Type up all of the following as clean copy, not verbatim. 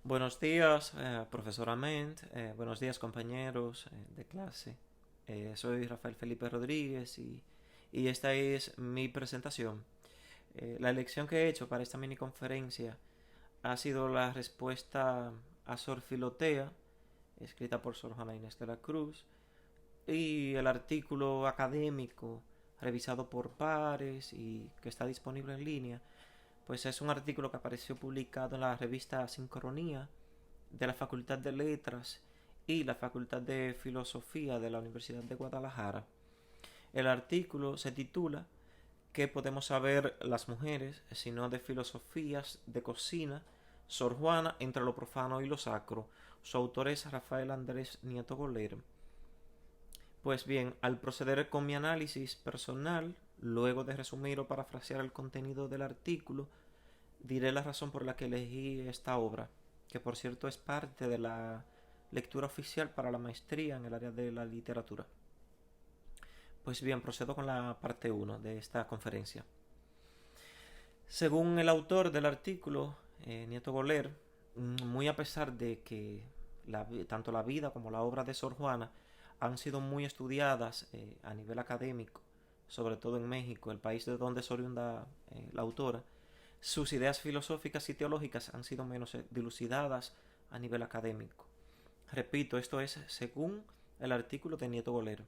Buenos días, profesora Ment. Buenos días, compañeros de clase. Soy Rafael Felipe Rodríguez y esta es mi presentación. La elección que he hecho para esta mini conferencia ha sido la respuesta a Sor Filotea, escrita por Sor Juana Inés de la Cruz, y el artículo académico revisado por pares y que está disponible en línea, pues es un artículo que apareció publicado en la revista Sincronía de la Facultad de Letras y la Facultad de Filosofía de la Universidad de Guadalajara. El artículo se titula ¿Qué podemos saber las mujeres, sino de filosofías de cocina? Sor Juana entre lo profano y lo sacro. Su autor es Rafael Andrés Nieto Goler. Pues bien, al proceder con mi análisis personal, luego de resumir o parafrasear el contenido del artículo, diré la razón por la que elegí esta obra, que por cierto es parte de la lectura oficial para la maestría en el área de la literatura. Pues bien, procedo con la parte uno de esta conferencia. Según el autor del artículo, Nieto Goler, muy a pesar de que tanto la vida como la obra de Sor Juana han sido muy estudiadas a nivel académico, sobre todo en México, el país de donde es oriunda la autora, sus ideas filosóficas y teológicas han sido menos dilucidadas a nivel académico. Repito, esto es según el artículo de Nieto Golero.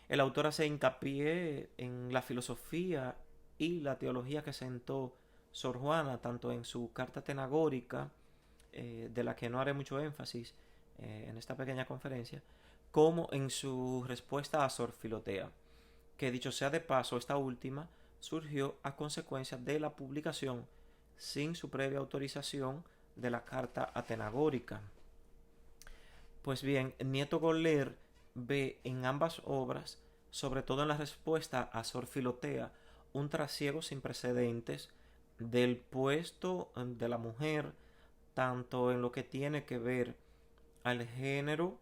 El autor hace hincapié en la filosofía y la teología que sentó Sor Juana, tanto en su carta tenagórica, de la que no haré mucho énfasis en esta pequeña conferencia, como en su respuesta a Sor Filotea, que dicho sea de paso, esta última surgió a consecuencia de la publicación sin su previa autorización de la carta atenagórica. Pues bien, Nieto Goler ve en ambas obras, sobre todo en la respuesta a Sor Filotea, un trasiego sin precedentes del puesto de la mujer, tanto en lo que tiene que ver al género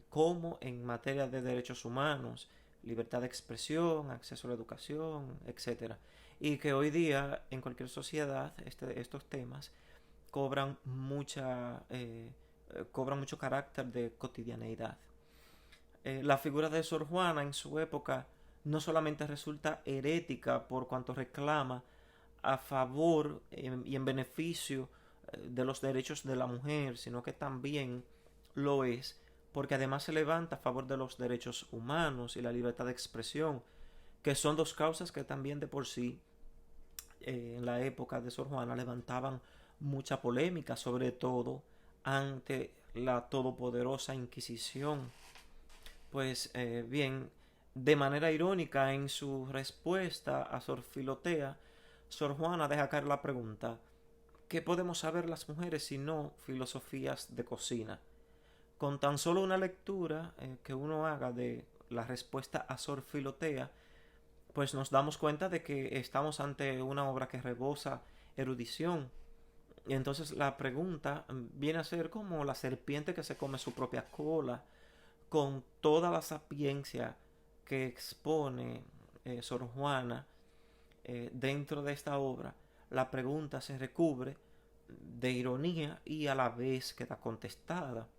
como en materia de derechos humanos, libertad de expresión, acceso a la educación, etcétera. Y que hoy día en cualquier sociedad estos temas cobran cobran mucho carácter de cotidianeidad. La figura de Sor Juana en su época no solamente resulta herética por cuanto reclama a favor y en beneficio de los derechos de la mujer, sino que también lo es porque además se levanta a favor de los derechos humanos y la libertad de expresión, que son dos causas que también de por sí en la época de Sor Juana levantaban mucha polémica, sobre todo ante la todopoderosa Inquisición. Pues bien, de manera irónica en su respuesta a Sor Filotea, Sor Juana deja caer la pregunta: ¿qué podemos saber las mujeres si no filosofías de cocina? Con tan solo una lectura que uno haga de la respuesta a Sor Filotea, pues nos damos cuenta de que estamos ante una obra que rebosa erudición. Y entonces la pregunta viene a ser como la serpiente que se come su propia cola, con toda la sapiencia que expone Sor Juana dentro de esta obra. La pregunta se recubre de ironía y a la vez queda contestada.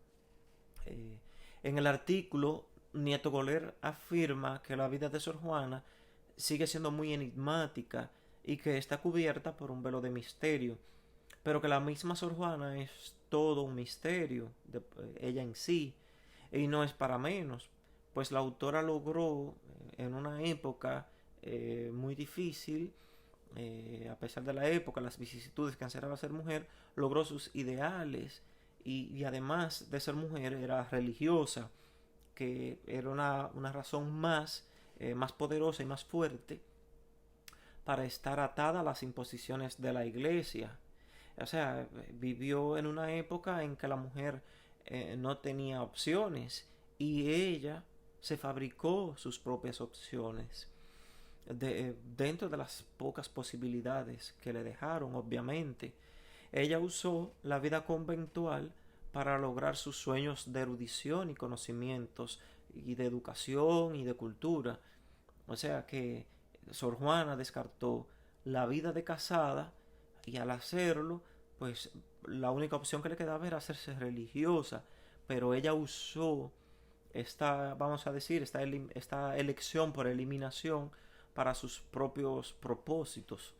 Eh, en el artículo, Nieto Goler afirma que la vida de Sor Juana sigue siendo muy enigmática y que está cubierta por un velo de misterio, pero que la misma Sor Juana es todo un misterio, ella en sí, y no es para menos, pues la autora logró en una época muy difícil, a pesar de la época, las vicisitudes que encerraba ser mujer, logró sus ideales y además de ser mujer era religiosa, que era una razón más poderosa y más fuerte para estar atada a las imposiciones de la iglesia. O sea, vivió en una época en que la mujer no tenía opciones y ella se fabricó sus propias opciones dentro de las pocas posibilidades que le dejaron, obviamente. Ella usó la vida conventual para lograr sus sueños de erudición y conocimientos y de educación y de cultura. O sea que Sor Juana descartó la vida de casada y al hacerlo, pues la única opción que le quedaba era hacerse religiosa, pero ella usó esta, vamos a decir, esta elección por eliminación para sus propios propósitos.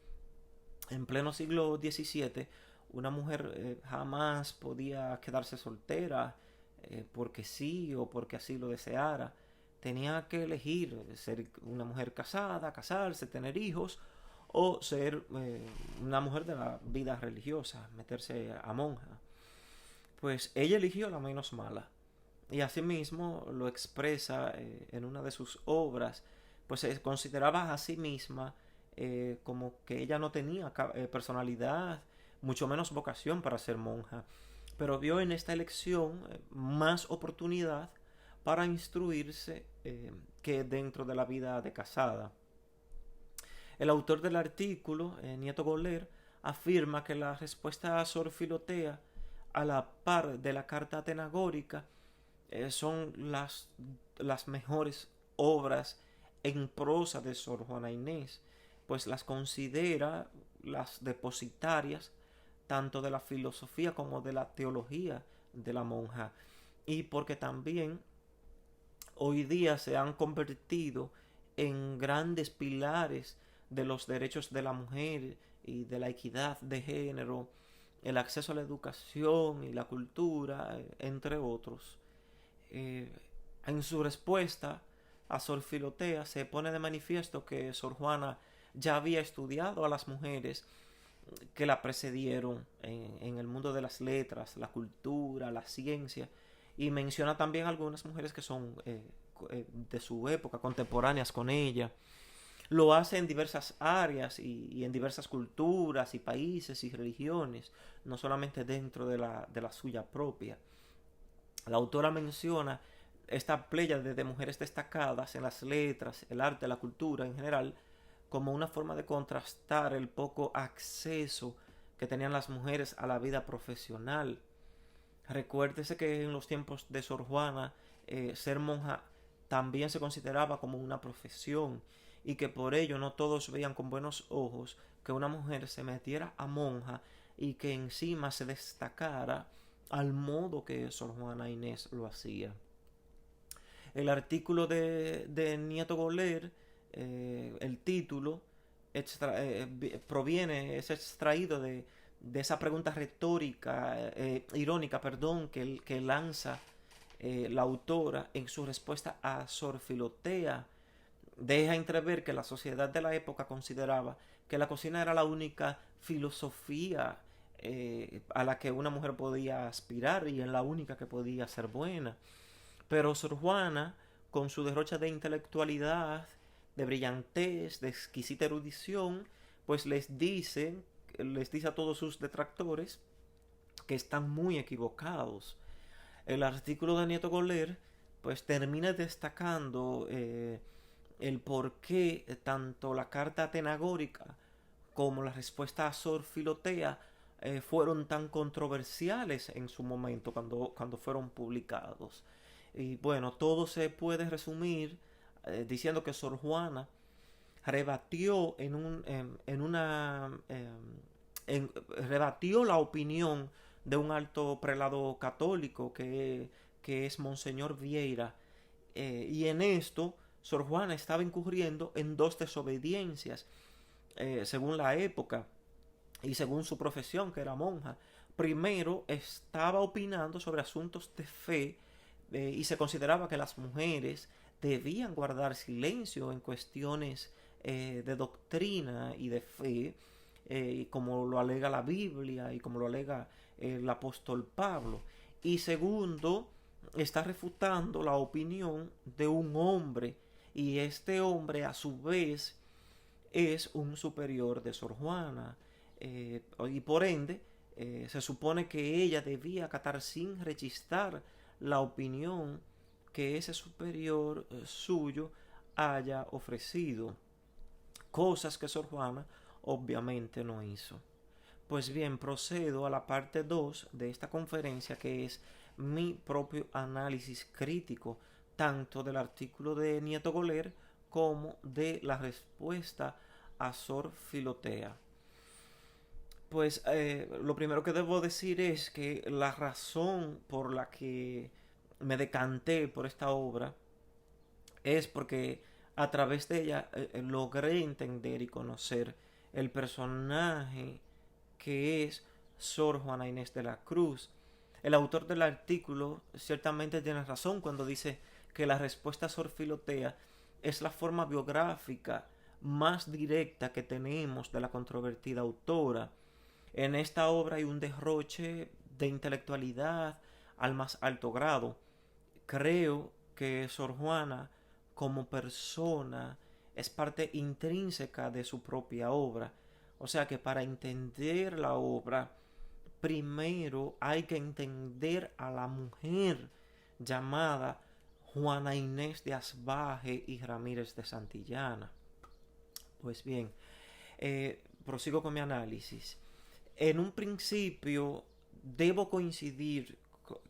En pleno siglo XVII, una mujer jamás podía quedarse soltera porque sí o porque así lo deseara. Tenía que elegir ser una mujer casada, casarse, tener hijos, o ser una mujer de la vida religiosa, meterse a monja. Pues ella eligió la menos mala. Y asimismo lo expresa en una de sus obras, pues se consideraba a sí misma como que ella no tenía personalidad, mucho menos vocación para ser monja, pero vio en esta elección más oportunidad para instruirse que dentro de la vida de casada. El autor del artículo, Nieto Goler, afirma que la respuesta a Sor Filotea, a la par de la carta atenagórica, son las mejores obras en prosa de Sor Juana Inés, pues las considera las depositarias tanto de la filosofía como de la teología de la monja, y porque también hoy día se han convertido en grandes pilares de los derechos de la mujer y de la equidad de género, el acceso a la educación y la cultura, entre otros. Eh, en su respuesta a Sor Filotea se pone de manifiesto que Sor Juana ya había estudiado a las mujeres que la precedieron en el mundo de las letras, la cultura, la ciencia, y menciona también algunas mujeres que son de su época, contemporáneas con ella. Lo hace en diversas áreas y en diversas culturas y países y religiones, no solamente dentro de la suya propia. La autora menciona esta pléyade de mujeres destacadas en las letras, el arte, la cultura en general, como una forma de contrastar el poco acceso que tenían las mujeres a la vida profesional. Recuérdese que en los tiempos de Sor Juana ser monja también se consideraba como una profesión y que por ello no todos veían con buenos ojos que una mujer se metiera a monja y que encima se destacara al modo que Sor Juana Inés lo hacía. El artículo de Nieto Goler, el título, es extraído de esa pregunta retórica, irónica, perdón, que lanza la autora en su respuesta a Sor Filotea. Deja entrever que la sociedad de la época consideraba que la cocina era la única filosofía a la que una mujer podía aspirar y en la única que podía ser buena. Pero Sor Juana, con su derrocha de intelectualidad, de brillantez, de exquisita erudición, pues les dice a todos sus detractores que están muy equivocados. El artículo de Nieto Goler pues termina destacando el por qué tanto la carta atenagórica como la respuesta a Sor Filotea fueron tan controversiales en su momento cuando fueron publicados. Y bueno, todo se puede resumir diciendo que Sor Juana rebatió rebatió la opinión de un alto prelado católico que es Monseñor Vieira, y en esto Sor Juana estaba incurriendo en dos desobediencias según la época y según su profesión, que era monja. Primero, estaba opinando sobre asuntos de fe y se consideraba que las mujeres debían guardar silencio en cuestiones de doctrina y de fe, como lo alega la Biblia y como lo alega el apóstol Pablo. Y segundo, está refutando la opinión de un hombre, y este hombre a su vez es un superior de Sor Juana, y por ende se supone que ella debía acatar sin rechistar la opinión que ese superior suyo haya ofrecido, cosas que Sor Juana obviamente no hizo. Pues bien, procedo a la parte 2 de esta conferencia, que es mi propio análisis crítico tanto del artículo de Nieto Goler como de la respuesta a Sor Filotea. Pues lo primero que debo decir es que la razón por la que me decanté por esta obra es porque a través de ella logré entender y conocer el personaje que es Sor Juana Inés de la Cruz. El autor del artículo ciertamente tiene razón cuando dice que la respuesta a Sor Filotea es la forma biográfica más directa que tenemos de la controvertida autora. En esta obra hay un derroche de intelectualidad al más alto grado. Creo que Sor Juana, como persona, es parte intrínseca de su propia obra. O sea que para entender la obra, primero hay que entender a la mujer llamada Juana Inés de Asbaje y Ramírez de Santillana. Pues bien, prosigo con mi análisis. En un principio debo coincidir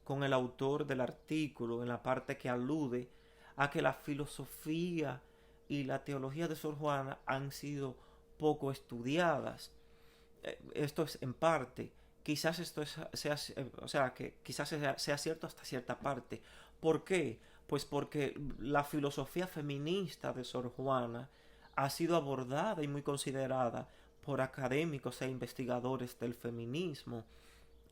con el autor del artículo en la parte que alude a que la filosofía y la teología de Sor Juana han sido poco estudiadas. Esto es en parte. Quizás esto sea, o sea, que quizás sea cierto hasta cierta parte. ¿Por qué? Pues porque la filosofía feminista de Sor Juana ha sido abordada y muy considerada por académicos e investigadores del feminismo.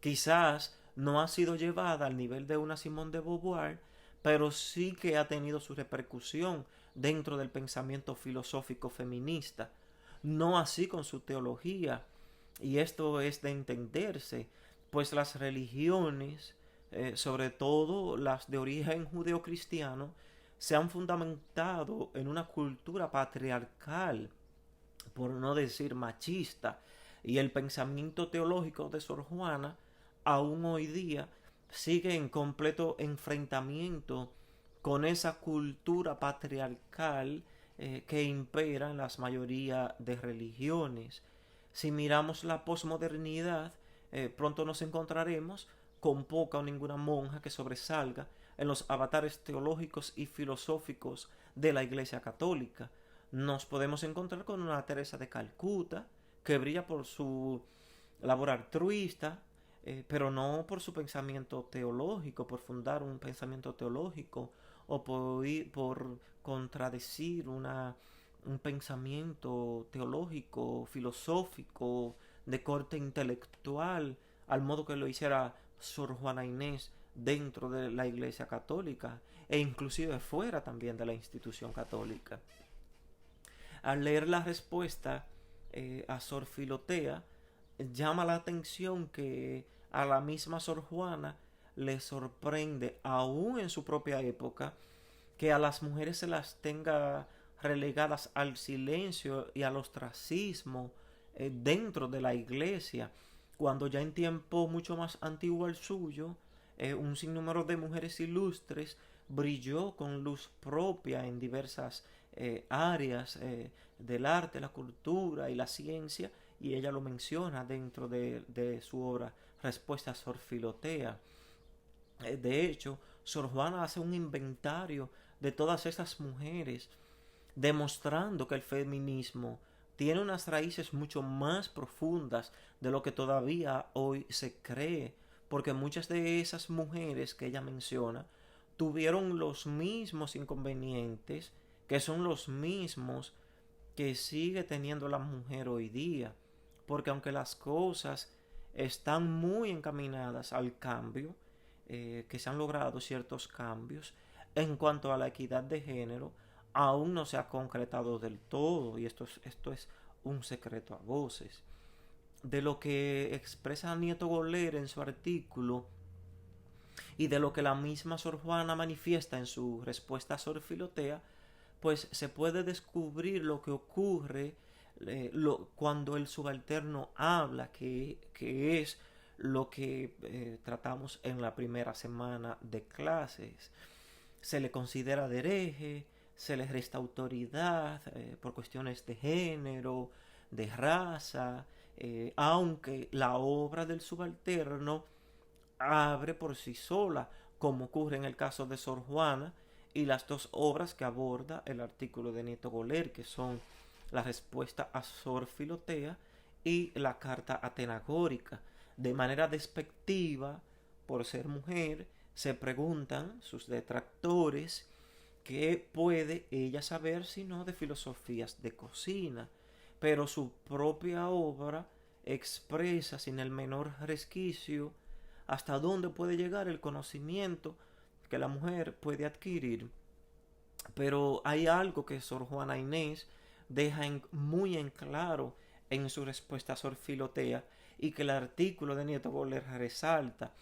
Quizás no ha sido llevada al nivel de una Simone de Beauvoir, pero sí que ha tenido su repercusión dentro del pensamiento filosófico feminista. No así con su teología, y esto es de entenderse, pues las religiones, sobre todo las de origen judeocristiano, se han fundamentado en una cultura patriarcal, por no decir machista, y el pensamiento teológico de Sor Juana aún hoy día sigue en completo enfrentamiento con esa cultura patriarcal que impera en las mayoría de religiones. Si miramos la posmodernidad, pronto nos encontraremos con poca o ninguna monja que sobresalga en los avatares teológicos y filosóficos de la Iglesia Católica. Nos podemos encontrar con una Teresa de Calcuta que brilla por su labor altruista, pero no por su pensamiento teológico, por fundar un pensamiento teológico o por contradecir un pensamiento teológico, filosófico, de corte intelectual, al modo que lo hiciera Sor Juana Inés dentro de la Iglesia Católica e inclusive fuera también de la institución católica. Al leer la respuesta a Sor Filotea, llama la atención que a la misma Sor Juana le sorprende, aún en su propia época, que a las mujeres se las tenga relegadas al silencio y al ostracismo dentro de la iglesia, cuando ya en tiempo mucho más antiguo al suyo, un sinnúmero de mujeres ilustres brilló con luz propia en diversas áreas del arte, la cultura y la ciencia, y ella lo menciona dentro de su obra Respuesta a Sor Filotea. De hecho, Sor Juana hace un inventario de todas esas mujeres, demostrando que el feminismo tiene unas raíces mucho más profundas de lo que todavía hoy se cree, porque muchas de esas mujeres que ella menciona tuvieron los mismos inconvenientes, que son los mismos que sigue teniendo la mujer hoy día, porque aunque las cosas están muy encaminadas al cambio, que se han logrado ciertos cambios en cuanto a la equidad de género, aún no se ha concretado del todo, y esto es un secreto a voces. De lo que expresa Nieto Goler en su artículo y de lo que la misma Sor Juana manifiesta en su respuesta a Sor Filotea, pues se puede descubrir lo que ocurre cuando el subalterno habla, que es lo que tratamos en la primera semana de clases. Se le considera de hereje, se le resta autoridad por cuestiones de género, de raza, aunque la obra del subalterno abre por sí sola, como ocurre en el caso de Sor Juana y las dos obras que aborda el artículo de Nieto Goler, que son la respuesta a Sor Filotea y la carta atenagórica. De manera despectiva, por ser mujer, se preguntan sus detractores qué puede ella saber sino de filosofías de cocina, pero su propia obra expresa sin el menor resquicio hasta dónde puede llegar el conocimiento que la mujer puede adquirir. Pero hay algo que Sor Juana Inés deja muy en claro en su respuesta a Sor Filotea y que el artículo de Nieto Goller resalta,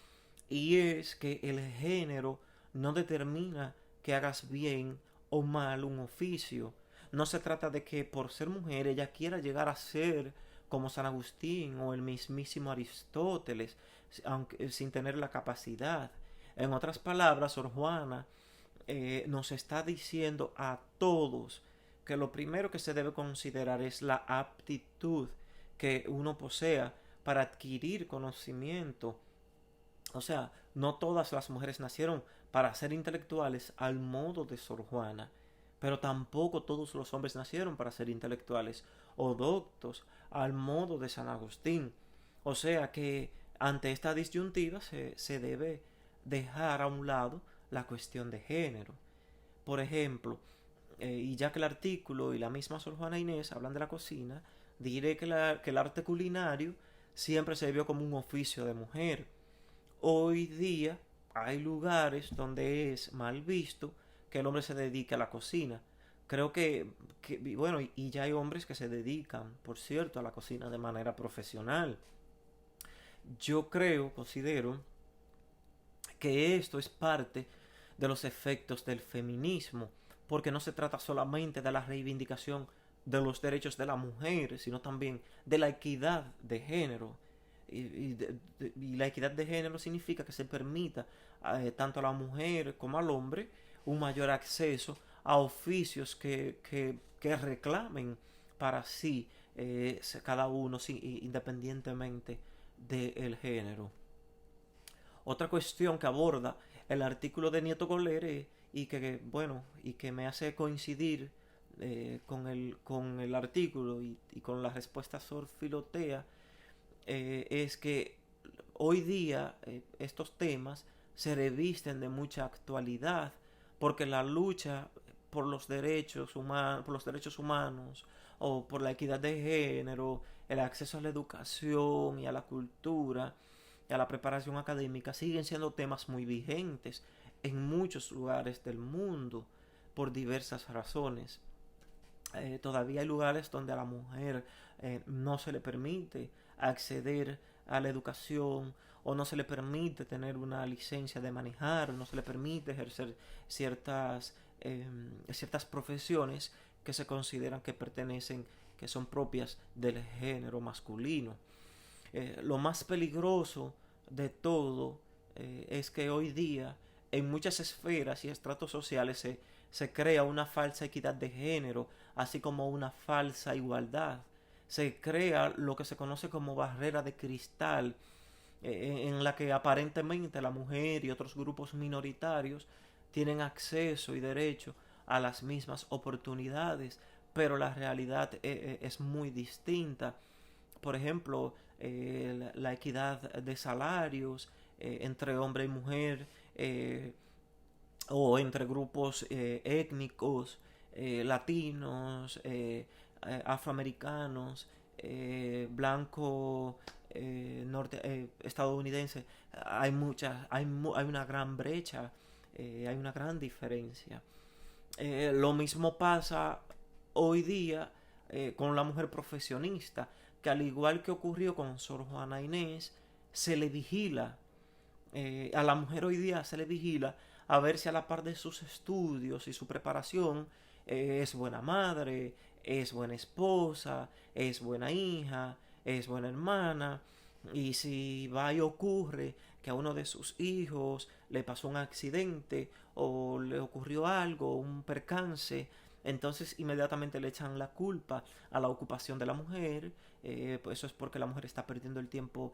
y es que el género no determina que hagas bien o mal un oficio. No se trata de que por ser mujer ella quiera llegar a ser como San Agustín o el mismísimo Aristóteles, aunque, sin tener la capacidad. En otras palabras, Sor Juana nos está diciendo a todos que lo primero que se debe considerar es la aptitud que uno posea para adquirir conocimiento. O sea, no todas las mujeres nacieron para ser intelectuales al modo de Sor Juana, pero tampoco todos los hombres nacieron para ser intelectuales o doctos al modo de San Agustín. O sea que ante esta disyuntiva se debe dejar a un lado la cuestión de género. Por ejemplo, y ya que el artículo y la misma Sor Juana Inés hablan de la cocina, diré que el arte culinario siempre se vio como un oficio de mujer. Hoy día hay lugares donde es mal visto que el hombre se dedique a la cocina. Creo bueno, y ya hay hombres que se dedican, por cierto, a la cocina de manera profesional. Yo considero que esto es parte de los efectos del feminismo, porque no se trata solamente de la reivindicación de los derechos de la mujer, sino también de la equidad de género. Y la equidad de género significa que se permita tanto a la mujer como al hombre un mayor acceso a oficios que reclamen para sí cada uno independientemente del género. Otra cuestión que aborda el artículo de Nieto Goller y que me hace coincidir con el artículo y con la respuesta Sor Filotea es que hoy día estos temas se revisten de mucha actualidad porque la lucha por los derechos humanos o por la equidad de género, el acceso a la educación y a la cultura y a la preparación académica siguen siendo temas muy vigentes en muchos lugares del mundo por diversas razones. Todavía hay lugares donde a la mujer no se le permite acceder a la educación o no se le permite tener una licencia de manejar, no se le permite ejercer ciertas profesiones que se consideran que son propias del género masculino. Lo más peligroso de todo es que hoy día en muchas esferas y estratos sociales se crea una falsa equidad de género, así como una falsa igualdad. Se crea lo que se conoce como barrera de cristal, en la que aparentemente la mujer y otros grupos minoritarios tienen acceso y derecho a las mismas oportunidades, pero la realidad es muy distinta. Por ejemplo, la equidad de salarios entre hombre y mujer, o entre grupos étnicos, latinos, afroamericanos, blanco, estadounidense. Hay una gran brecha, hay una gran diferencia. Lo mismo pasa hoy día con la mujer profesionista, que al igual que ocurrió con Sor Juana Inés, se le vigila. A la mujer hoy día se le vigila a ver si a la par de sus estudios y su preparación es buena madre, es buena esposa, es buena hija, es buena hermana. Y si va y ocurre que a uno de sus hijos le pasó un accidente o le ocurrió algo, un percance, entonces inmediatamente le echan la culpa a la ocupación de la mujer. Pues eso es porque la mujer está perdiendo el tiempo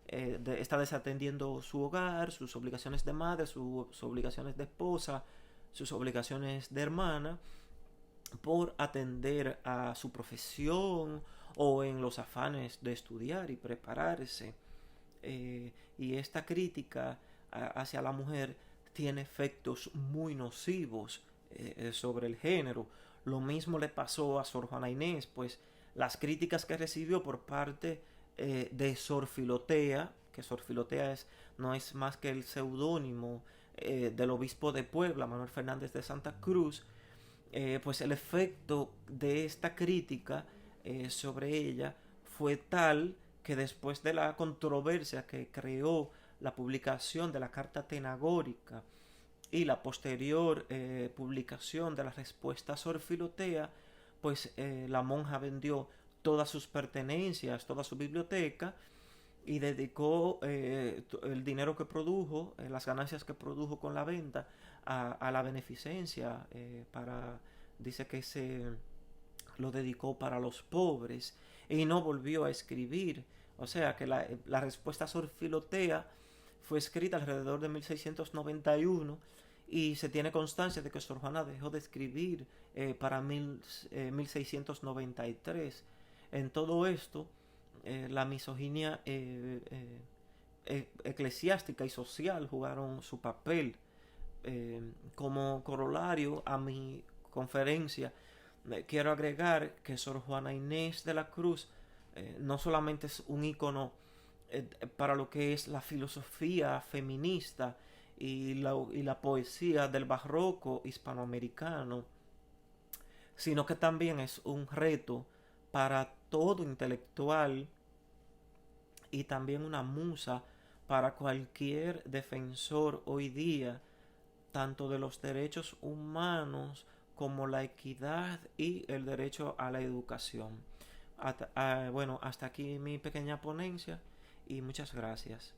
está desatendiendo su hogar, sus obligaciones de madre, sus obligaciones de esposa, sus obligaciones de hermana, por atender a su profesión o en los afanes de estudiar y prepararse. Y esta crítica hacia la mujer tiene efectos muy nocivos sobre el género. Lo mismo le pasó a Sor Juana Inés, pues las críticas que recibió por parte de Sor Filotea, que Sor Filotea no es más que el seudónimo del obispo de Puebla, Manuel Fernández de Santa Cruz, pues el efecto de esta crítica sobre ella fue tal que después de la controversia que creó la publicación de la Carta Atenagórica y la posterior publicación de la respuesta a Sor Filotea, pues la monja vendió todas sus pertenencias, toda su biblioteca, y dedicó el dinero que produjo, las ganancias que produjo con la venta, a la beneficencia, dice que se lo dedicó para los pobres, y no volvió a escribir. O sea que la respuesta a Sor Filotea fue escrita alrededor de 1691 y se tiene constancia de que Sor Juana dejó de escribir para 1693. En todo esto, la misoginia eclesiástica y social jugaron su papel. Como corolario a mi conferencia, quiero agregar que Sor Juana Inés de la Cruz no solamente es un ícono para lo que es la filosofía feminista y la poesía del barroco hispanoamericano, sino que también es un reto para todo intelectual y también una musa para cualquier defensor hoy día, tanto de los derechos humanos como la equidad y el derecho a la educación. Bueno, hasta aquí mi pequeña ponencia y muchas gracias.